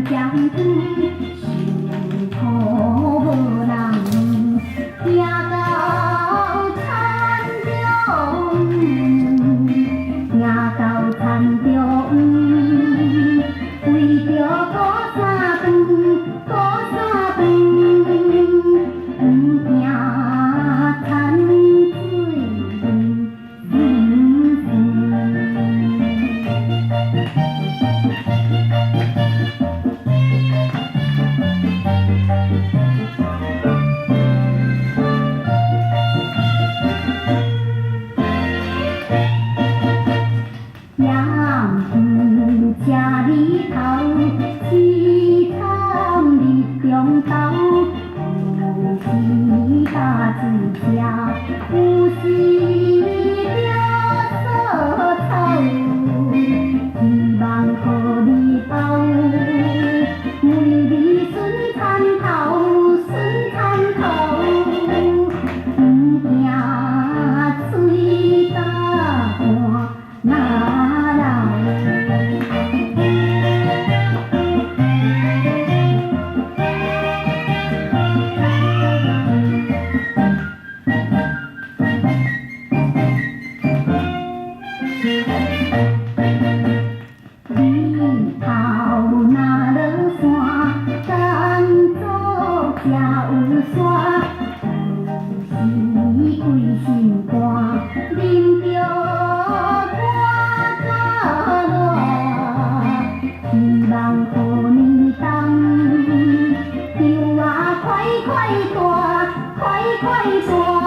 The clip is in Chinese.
江土，辛苦无人，行到田中央，行到田中央，为着顾三顿，顾三顿，不惊田有时著搔草，希望好日后，每日巡田头，巡田头，不惊水干汗那流。日头那落山，甘蔗才有散。有时归身汗，忍著汗甲热。希望好年冬，稻仔快快大，快快大。